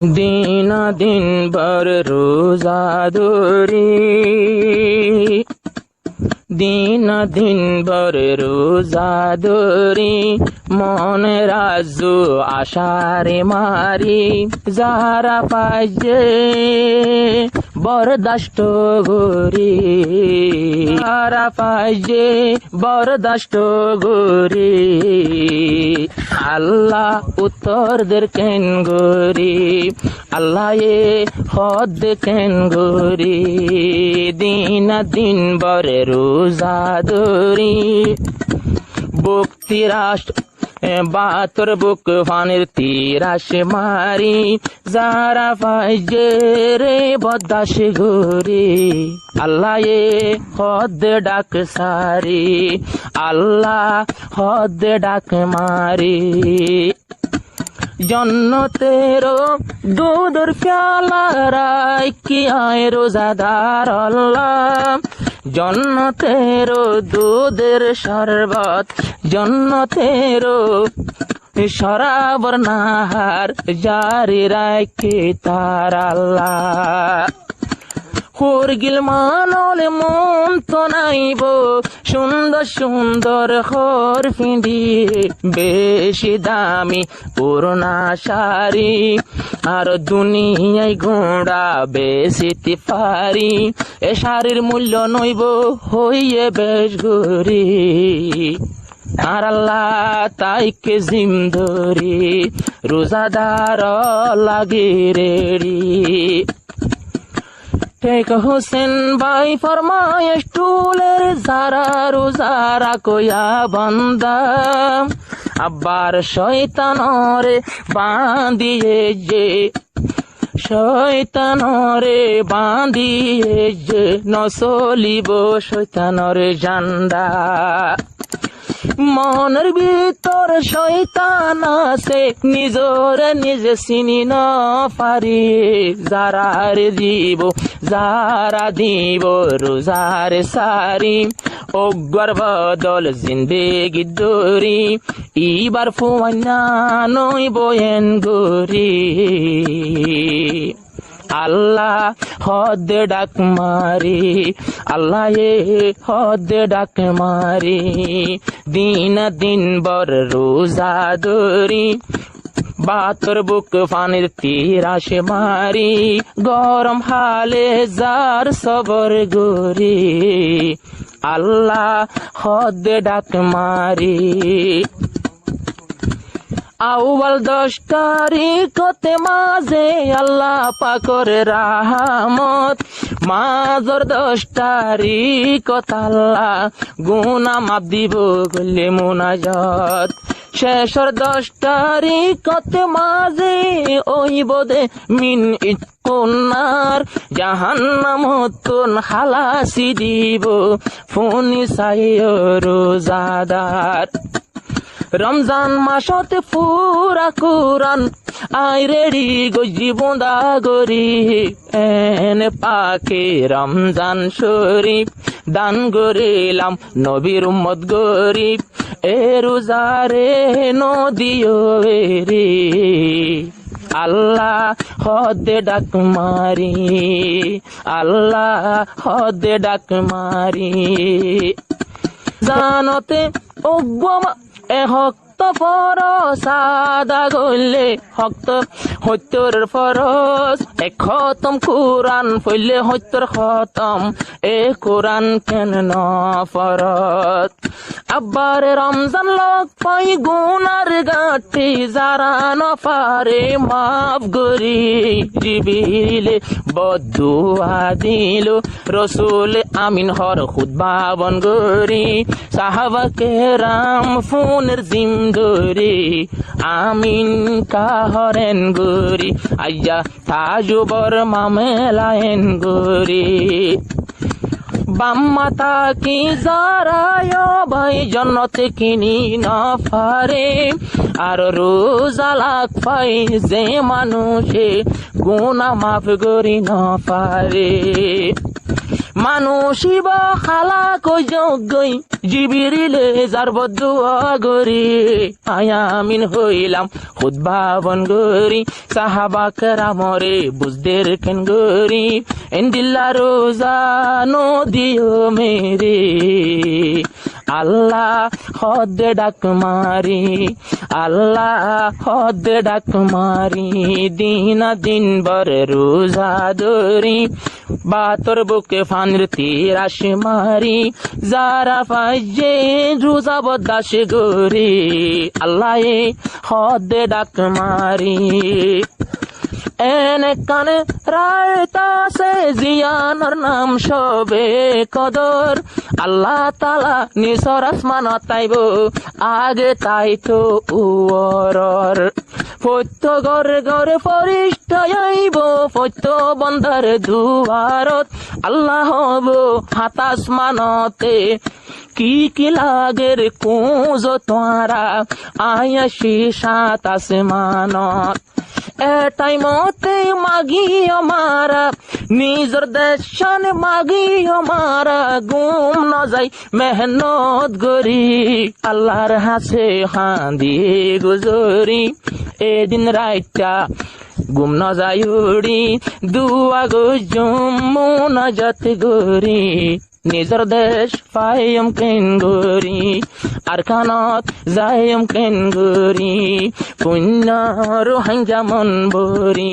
দিন দিন ভর রোজা ধরি, দিন দিন ভর রোজা ধরি, মনে রাজু আশারে মারি, যারা পাইছে বরদাস্ত গরি, যারা পাইছে বরদাস্ত গরি, আল্লাহ উত্তর দের কেন গরি, আল্লাহ এ হদ কেন গরি, দিন দিন বরে রোজা ধরি, বুক তিরাস বাতর বুক ফানের তিরাস মারি, যারা পাইছে রে বদাস গরি, আল্লাহ এ হদ ডাক সারি, আল্লাহ হদ ডাক মারি, জন্নতেরো দুধর প্যালা রাখি আয় রোজাদার আল্লাহ, জন্নতেরো দুধের শরবত, জন্নতেরো শরাবর নাহার জারি রাখি তার আল্লাহ, কুরগিল মানলে মন তো নাইব, সুন্দর সুন্দর হর ফিঁদি, বেশি দামি পুরোনা শাড়ি, আর দুনিয়ায় ঘোড়া বেশিতে পারি, এ শাড়ির মূল্য নইব হইয়ে বেশ গরি, আর আল্লাহ তাইকে জিম ধরি, রোজাদার লাগে রেড়ি। শেখ হোসেন ভাই ফরমায় স্টুলের যারা রোজারা কয়া বান্দা, আবার শয়তানরে বাঁধিয়ে যে, শয়তানরে বাঁধিয়ে যে, নচলিব শয়তানরে জান্ডা, মনের ভিতর শয়তান আছে নিজরে নিজে চিনি না পারি, যারা দিব যারা দিব রোজারে সারি, অজ্ঞার বদল জিন্দেগি দরি, ইবার ফুয়ান্না নইব এন গরি, আল্লাহ হদ ডাক মারি, আল্লাহ এ হদ ডাক মারি, দিন দিন বর রোজা ধরি, বাতর বুক ফানের তিরাস মারি, গরম হালে যার সবর গরি, আল্লাহ হদ ডাক মারি, আউয়াল 10 তারিখতে মাঝে আল্লাহ পাকর রাহমত, মাঝর 10 তারিখত আল্লাহ গুনাহ মাফ দিব গলে মুনাজাত, শেষর 10 তারিখতে মাঝে ওইব দে মিন ইতকুনার, জাহান্নাম হতন হালাসি দিব ফোনি সাইয় রোজাদার, রমজান মাসতে পুরা কুরান আই রেডি গজি বোঁদা গরি, এনে পাকে রমজান শরীফ দান গরিলাম নবীর উম্মত গরিব, এ রোজারে নদিও রে, আল্লাহ হদে ডাক মারি, আল্লাহ হদে ডাক মারি, জানতে অজ্ঞমা এ হক্ত ফরস আদা গলে হক্ত হত্যর ফরস, এ খতম কোরআন ফইলে হত্যর খতম, এ কোরআন কেন ন ফরত, আবার রমজান লগ পাই গুনার গাঠি, যারা ন পারে মাফ গরি, জিবিলে বদুয়া দিল রসুল আমিন হর খুতবা বন গরি, সাহাবা কেরাম ফোনের জিম ধরি, আমিন কাহরেন গরি, আইয়া তাজুবর মামেলায়েন গরি, বাম মাতা কি যারায় ভাই জন্নতে কিনি না পারে, আর রোজা লাখ পাই যে মানুষে গুনাহ মাফ করি না পারে, মানুষই বা খালা কই যোগ্যই জিবিরিলে যার বদুয়া গরি আয়ামিন হইলাম খুদবাবন গরি সাহাবা কেরামরে বুঝদের কেন গরি এন্দিল্লা রোজা নদিও মেরে আল্লাহ হদে ডাক মারি আল্লাহ হদে ডাক মারি দিনা দিন বর রোজা ধরি বাতর বুকে ফানির তীর আসে মারি যারা ফাইজে রোজা বদাস গরি আল্লাহ হদে ডাক মারি এনে কানে রায়তাসে জিয়ানোর নাম সবে কদর আল্লাহ তালা নিসর আসমান তাইব আগে তাই তো উয়রর ফত্য গরে গরে ফরিষ্ট আইব ফত্য বন্ধার দুয়ারত আল্লাহ হব হাতাসমানতে কি লাগের কুঁজ তোরা আয়াসি সাত আসমানত এটাই মতে মাগিও মারা নিজর দেশন মাগিও মারা গুম ন যাই মেহনত গরি আল্লাহর হাসে হাঁদি গুজরি এদিন রাইটা গুম ন যাই উড়ি দুয়া গো মুনাজাত গরি নিজর দেশ পাইম কেন গরি আর কানত যাইম কেন গরি পুণ্য রোহাঙ্গা মন বরি